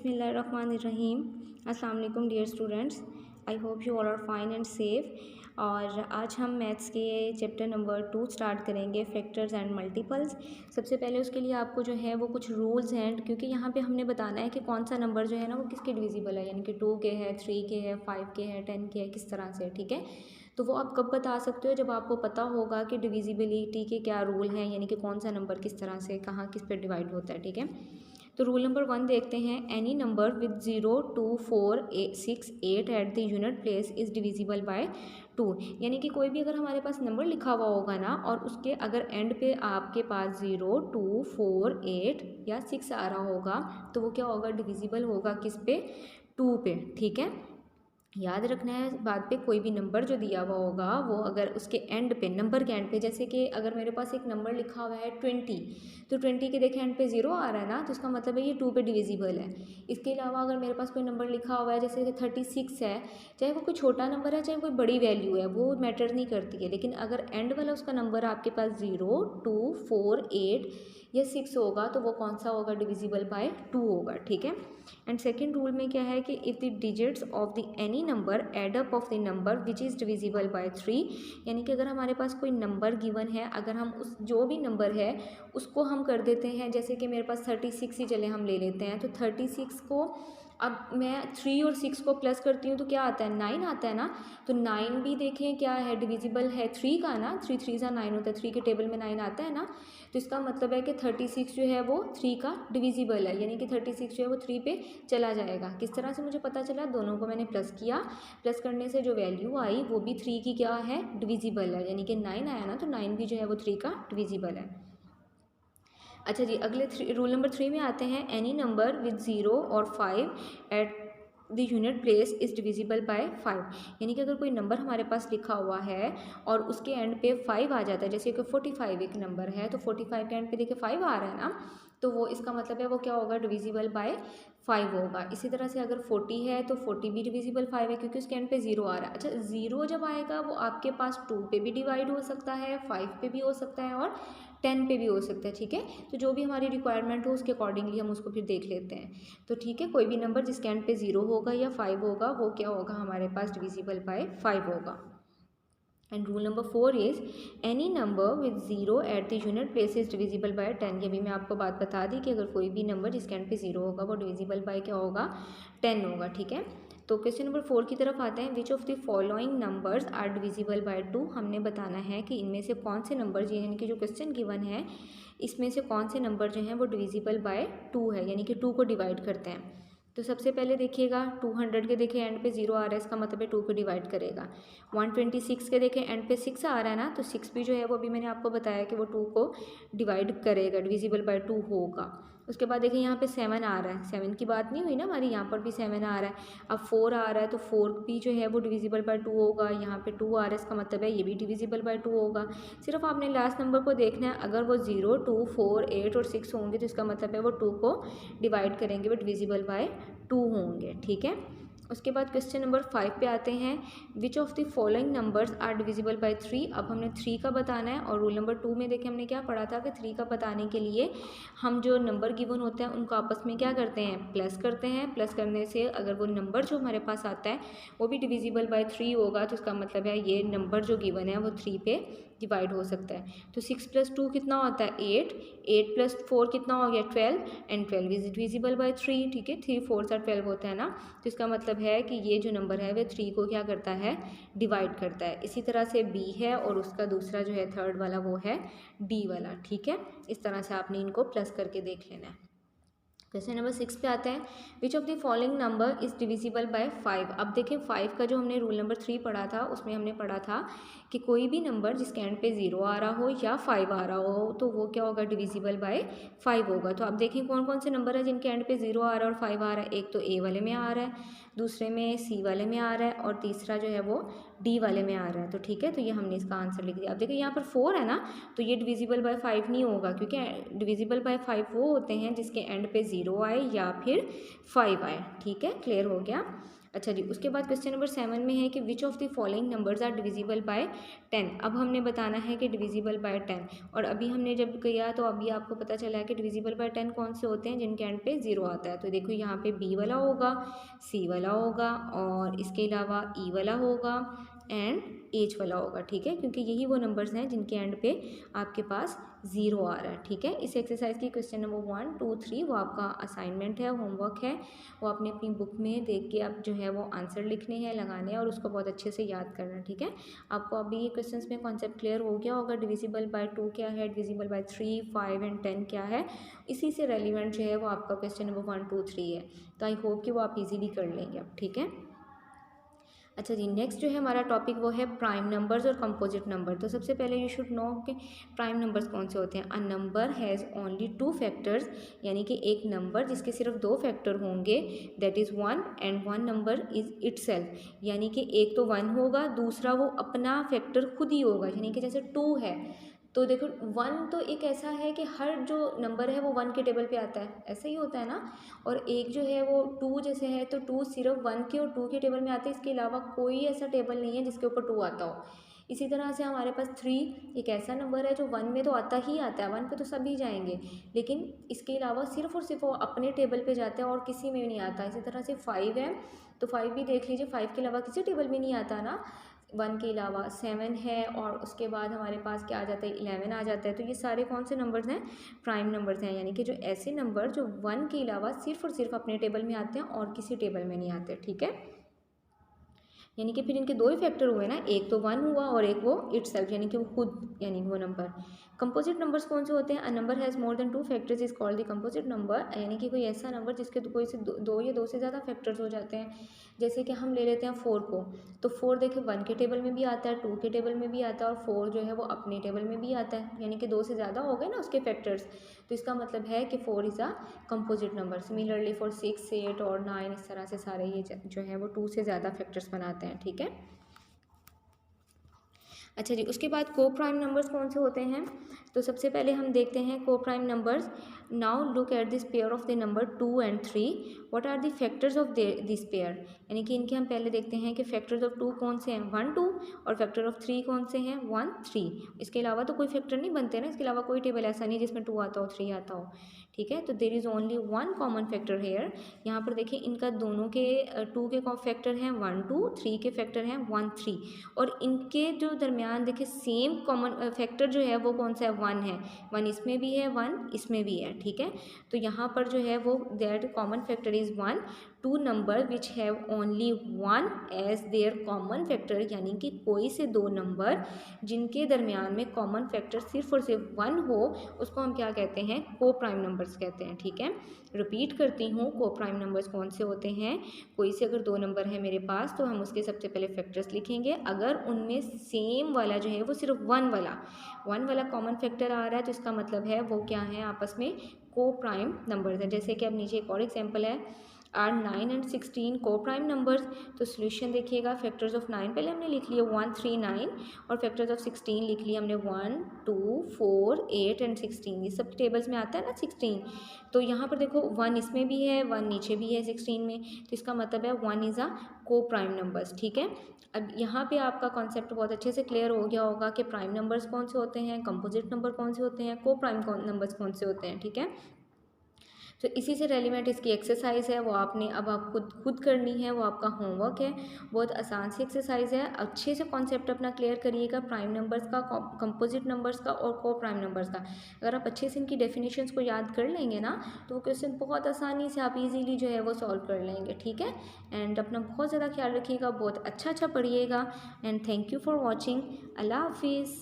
बिस्मिल्लाहिर्रहमानिर्रहीम। अस्सलाम वालेकुम dear students, I hope you all are fine and safe. और आज हम मैथ्स के चैप्टर नंबर 2 स्टार्ट करेंगे, फैक्टर्स एंड मल्टीपल्स। सबसे पहले उसके लिए आपको जो है वो कुछ रूल्स हैं, क्योंकि यहाँ पे हमने बताना है कि कौन सा नंबर जो है ना वो किसके डिविजिबल है, यानी कि 2 के है, 3 के है, 5 के है, 10 के है, किस तरह से, ठीक है। तो वो आप कब बता सकते हो, जब आपको पता होगा कि डिविजिबिलिटी के क्या रूल हैं, यानी कि कौन सा नंबर किस तरह से कहाँ किस पे डिवाइड होता है, ठीक है। तो रूल नंबर 1 देखते हैं। Any number with 0, 2, 4, 6, 8 at the unit place is divisible by 2। यानी कि कोई भी अगर हमारे पास नंबर लिखा हुआ होगा ना और उसके अगर एंड पे आपके पास 0, 2, 4, 8 या 6 आ रहा होगा तो वो क्या होगा, डिविजिबल होगा किस पे, 2 पे, ठीक है। याद रखना है बाद पे कोई भी नंबर जो दिया हुआ होगा वो अगर उसके एंड पे, नंबर के एंड पे, जैसे कि अगर मेरे पास एक नंबर लिखा हुआ है 20, तो 20 के देखें एंड पे 0 आ रहा है ना, तो इसका मतलब है ये 2 पे डिविजिबल है। इसके अलावा अगर मेरे पास कोई नंबर लिखा हुआ है जैसे कि 36 है, चाहे वो कोई छोटा नंबर है चाहे कोई बड़ी वैल्यू है, वो मैटर नहीं करती है, लेकिन अगर एंड वाला उसका नंबर आपके पास 0, 2, 4, 8 या 6 होगा तो वो कौन सा होगा, डिविजिबल बाय 2 होगा, ठीक है। एंड सेकेंड रूल में क्या है कि if the digits of the any number add up of the number which is divisible by 3, यानी कि अगर हमारे पास कोई नंबर गिवन है, अगर हम उस जो भी नंबर है उसको हम कर देते हैं, जैसे कि मेरे पास 36 ही चले हम ले लेते हैं, तो 36 को अब मैं 3 और 6 को प्लस करती हूँ तो क्या आता है, 9 आता है ना। तो 9 भी देखें क्या है, डिविजिबल है 3 का ना, 3 3 सा 9 होता है, 3 के टेबल में 9 आता है ना। तो इसका मतलब है कि 36 जो है वो 3 का डिविजिबल है, यानी कि 36 जो है वो 3 पे चला जाएगा। किस तरह से मुझे पता चला, दोनों को मैंने प्लस किया, प्लस करने से जो वैल्यू आई वो भी 3 की क्या है, डिविजिबल है, यानी कि 9 आया ना, तो 9 भी जो है वो 3 का डिविजिबल है। अच्छा जी, अगले रूल नंबर 3 में आते हैं। एनी नंबर विद 0 और 5 at the unit place is divisible bye 5, यानी कि अगर कोई नंबर हमारे पास लिखा हुआ है और उसके एंड पे 5 आ जाता है, जैसे कि 45 एक नंबर है, तो 45 के एंड पे देखिए 5 आ रहा है ना, तो वो इसका मतलब है वो क्या होगा, डिविजिबल बाय 5 होगा। इसी तरह से अगर 40 है तो 40 भी डिविजिबल 5 है, क्योंकि उसके एंड पे 0 आ रहा है। अच्छा, 0 जब आएगा वो आपके पास 2 पे भी डिवाइड हो सकता है, 5 पे भी हो सकता है और 10 पे भी हो सकता है, ठीक है। तो जो भी हमारी रिक्वायरमेंट हो उसके अकॉर्डिंगली हम उसको फिर देख लेते हैं। तो ठीक है, कोई भी नंबर जिसके एंड पे 0 होगा या 5 होगा वो क्या होगा, हमारे पास डिविजिबल बाय 5 होगा। And rule number 4 is any number with 0 at the unit place is divisible by 10। ये भी मैं आपको बात बता दी कि अगर कोई भी नंबर जिसके एंड पे 0 होगा वो डिविजिबल बाय क्या होगा, 10 होगा, ठीक है। तो क्वेश्चन नंबर 4 की तरफ आते हैं। Which of the following numbers are divisible by 2। हमने बताना है कि इनमें से कौन से नंबर, यानी कि जो क्वेश्चन गिवन है इसमें से कौन से नंबर जो हैं वो डिविजिबल बाय 2 है, यानी कि 2 को डिवाइड करते हैं। तो सबसे पहले देखिएगा 200 के देखें एंड पे 0 आ रहा है, इसका मतलब है 2 को डिवाइड करेगा। 126 के देखें एंड पे 6 आ रहा है ना, तो 6 भी जो है वो अभी मैंने आपको बताया कि वो 2 को डिवाइड करेगा, डिविजिबल बाय 2 होगा। उसके बाद देखिए यहाँ पे 7 आ रहा है, 7 की बात नहीं हुई ना हमारी, यहाँ पर भी 7 आ रहा है। अब 4 आ रहा है तो 4 भी जो है वो डिविजिबल बाय 2 होगा। यहाँ पे 2 आ रहा है, इसका मतलब है ये भी डिविजिबल बाय 2 होगा। सिर्फ आपने लास्ट नंबर को देखना है, अगर वो 0, 2, 4, 8 और 6 होंगे तो इसका मतलब है वो 2 को डिवाइड करेंगे, वो डिविजिबल बाय 2 होंगे, ठीक है। उसके बाद क्वेश्चन नंबर 5 पे आते हैं। Which of the following numbers are divisible by 3। अब हमने 3 का बताना है, और रूल नंबर 2 में देखिए हमने क्या पढ़ा था कि 3 का बताने के लिए हम जो नंबर गिवन होते हैं उनको आपस में क्या करते हैं, प्लस करते हैं। प्लस करने से अगर वो नंबर जो हमारे पास आता है वो भी डिविजिबल बाय 3 होगा, तो इसका मतलब है ये नंबर जो गिवन है वो 3 पे डिवाइड हो सकता है। तो 6 + 2 कितना होता है, 8, 8 + 4 कितना हो गया, 12, एंड 12 इज डिविजिबल बाय 3, ठीक है। 3 4 12 होता है ना, तो इसका मतलब है कि ये जो नंबर है वह 3 को क्या करता है, डिवाइड करता है। इसी तरह से बी है और उसका दूसरा जो है थर्ड वाला वो है डी वाला, ठीक है। इस तरह से आपने इनको प्लस करके देख लेना है। क्वेश्चन नंबर 6 पे आते हैं। Which of the following number is divisible bye 5। अब देखें 5 का जो हमने रूल नंबर 3 पढ़ा था उसमें हमने पढ़ा था कि कोई भी नंबर जिसके एंड पे 0 आ रहा हो या 5 आ रहा हो तो वो क्या होगा, डिविजिबल बाय 5 होगा। तो अब देखें कौन कौन से नंबर है जिनके एंड पे 0 आ रहा है और 5 आ रहा है। एक तो ए वाले में आ रहा है, दूसरे में सी वाले में आ रहा है, और तीसरा जो है वो डी वाले में आ रहा है। तो ठीक है, तो ये हमने इसका आंसर लिख दिया। अब देखिए यहाँ पर 4 है ना, तो ये डिविजिबल बाय 5 नहीं होगा, क्योंकि डिविजिबल बाय 5 वो होते हैं जिसके एंड पे 0 आए या फिर 5 आए, ठीक है, क्लियर हो गया। अच्छा जी, उसके बाद क्वेश्चन नंबर 7 में है कि which of the following numbers are divisible by 10। अब हमने बताना है कि डिविजिबल बाय 10, और अभी हमने जब किया तो अभी आपको पता चला है कि डिविजिबल बाय 10 कौन से होते हैं, जिनके एंड पे 0 आता है। तो देखो यहाँ पे बी वाला होगा, सी वाला होगा, और इसके अलावा ई वाला होगा एंड एच वाला होगा, ठीक है, क्योंकि यही वो नंबर्स हैं जिनके एंड पे आपके पास 0 आ रहा है, ठीक है। इस एक्सरसाइज की क्वेश्चन नंबर 1, 2, 3 वो आपका असाइनमेंट है, होमवर्क है, वो आपने अपनी बुक में देख के आप जो है वो आंसर लिखने हैं, लगाने हैं, और उसको बहुत अच्छे से याद करना है, ठीक है। आपको अभी ये क्वेश्चंस में कॉन्सेप्ट क्लियर हो गया होगा, डिविजिबल बाय 2 क्या है, डिविजिबल बाय 3, 5 एंड 10 क्या है। इसी से रेलिवेंट जो है वो आपका क्वेश्चन नंबर 1, 2, 3 है। तो आई होप कि वो आप इजीली कर लेंगे अब, ठीक है। अच्छा जी, नेक्स्ट जो है हमारा टॉपिक वो है प्राइम नंबर्स और कंपोजिट नंबर। तो सबसे पहले यू शुड नो कि प्राइम नंबर्स कौन से होते हैं। A number has only 2 factors, यानी कि एक नंबर जिसके सिर्फ 2 फैक्टर होंगे, that is 1 and 1 number is itself, यानी कि एक तो 1 होगा, दूसरा वो अपना फैक्टर खुद ही होगा, यानी कि जैसे 2 है तो देखो 1 तो एक ऐसा है कि हर जो नंबर है वो 1 के टेबल पे आता है, ऐसा ही होता है ना। और एक जो है वो 2 जैसे है, तो 2 सिर्फ 1 के और 2 के टेबल में आते हैं, इसके अलावा कोई ऐसा टेबल नहीं है जिसके ऊपर 2 आता हो। इसी तरह से हमारे पास 3 एक ऐसा नंबर है जो 1 में तो आता ही आता है, 1 पे तो सभी जाएंगे, लेकिन इसके अलावा सिर्फ और सिर्फ वो अपने टेबल पे जाता है और किसी में भी नहीं आता। इसी तरह से 5 है, तो 5 भी देख लीजिए, 5 के अलावा किसी टेबल में नहीं आता ना, 1 के अलावा। 7 है, और उसके बाद हमारे पास क्या आ जाता है, 11 आ जाता है। तो ये सारे कौन से नंबर्स हैं, प्राइम नंबर्स हैं, यानी कि जो ऐसे नंबर जो 1 के अलावा सिर्फ और सिर्फ अपने टेबल में आते हैं और किसी टेबल में नहीं आते, ठीक है। यानी कि फिर इनके 2 ही फैक्टर हुए ना, एक तो 1 हुआ और एक वो इटसेल्फ, यानी कि वो खुद, यानी वो नंबर। कंपोजिट नंबर्स कौन से होते हैं। A number has more than 2 factors is called the composite number, यानी कि कोई ऐसा नंबर जिसके कोई से 2 या 2 से ज़्यादा फैक्टर्स हो जाते हैं। जैसे कि हम ले लेते हैं 4 को, तो 4 देखिए 1 के टेबल में भी आता है, 2 के टेबल में भी आता है, और 4 जो है वो अपने टेबल में भी आता है, यानी कि 2 से ज़्यादा हो गए ना उसके फैक्टर्स। तो इसका मतलब है कि 4 is a composite number. Similarly for 6, 8 और 9, इस तरह से सारे ये जो है वो 2 से ज़्यादा फैक्टर्स बनाते हैं, ठीक है। अच्छा जी, उसके बाद को प्राइम नंबर्स कौन से होते हैं। तो सबसे पहले हम देखते हैं को prime numbers. Now look at this pair of the number 2 and 3, what are the factors of this pair, यानी कि इनके हम पहले देखते हैं कि फैक्टर्स ऑफ 2 कौन से हैं, 1, 2, और फैक्टर ऑफ 3 कौन से हैं, 1, 3। इसके अलावा तो कोई फैक्टर नहीं बनते ना, इसके अलावा कोई टेबल ऐसा नहीं जिसमें 2 आता हो, 3 आता हो, ठीक है। तो there is only 1 common factor here. यहाँ पर देखिए इनका दोनों के 2 के फैक्टर हैं 1, 2, 3 के फैक्टर हैं 1, 3, और इनके जो दरमियान देखिए सेम कॉमन फैक्टर जो है वो कौन सा है, 1 है। 1 इसमें भी है, 1 इसमें भी है, ठीक है। तो यहाँ पर जो है वो that common factor is 1। 2 number which have only 1 as their common factor, यानी कि कोई से 2 नंबर जिनके दरमियान में कॉमन फैक्टर सिर्फ और सिर्फ 1 हो, उसको हम क्या कहते हैं, को प्राइम नंबर्स कहते हैं, ठीक है। रिपीट करती हूँ, को प्राइम नंबर्स कौन से होते हैं। कोई से अगर 2 नंबर है मेरे पास, तो हम उसके सबसे पहले फैक्टर्स लिखेंगे। अगर उनमें सेम वाला जो है वो सिर्फ 1 वाला कॉमन फैक्टर आ रहा है, तो इसका मतलब है वो क्या है, आपस में को प्राइम नंबर्स हैं। जैसे कि अब नीचे एक और एग्जाम्पल है, आर 9 एंड 16 को प्राइम नंबर्स। तो सोल्यूशन देखिएगा, फैक्टर्स ऑफ 9 पहले हमने लिख लिया 1, 3, 9, और फैक्टर्स ऑफ 16 लिख लिया हमने 1, 2, 4, 8 एंड 16। ये सब टेबल्स में आता है ना 16। तो यहाँ पर देखो 1 इसमें भी है, 1 नीचे भी है 16 में, तो इसका मतलब है 1 इज़ अ को प्राइम नंबर्स, ठीक है। अब यहाँ पे आपका कॉन्सेप्ट बहुत अच्छे से क्लियर हो गया होगा कि प्राइम नंबर्स कौन से होते हैं, कंपोजिट नंबर कौन से होते हैं, को प्राइम नंबर्स कौन से होते हैं, ठीक है। तो इसी से रेलिवेंट इसकी एक्सरसाइज है, वो आपने अब आप खुद करनी है, वो आपका होमवर्क है। बहुत आसान सी एक्सरसाइज है, अच्छे से कॉन्सेप्ट अपना क्लियर करिएगा प्राइम नंबर्स का, कंपोजिट नंबर्स का और को प्राइम नंबर्स का। अगर आप अच्छे से इनकी डेफिनेशंस को याद कर लेंगे ना, तो वो क्वेश्चन बहुत आसानी से आप इजीली जो है वो सॉल्व कर लेंगे, ठीक है। एंड अपना बहुत ज़्यादा ख्याल रखिएगा, बहुत अच्छा पढ़िएगा, and thank you for watching. अल्लाह हाफिज़।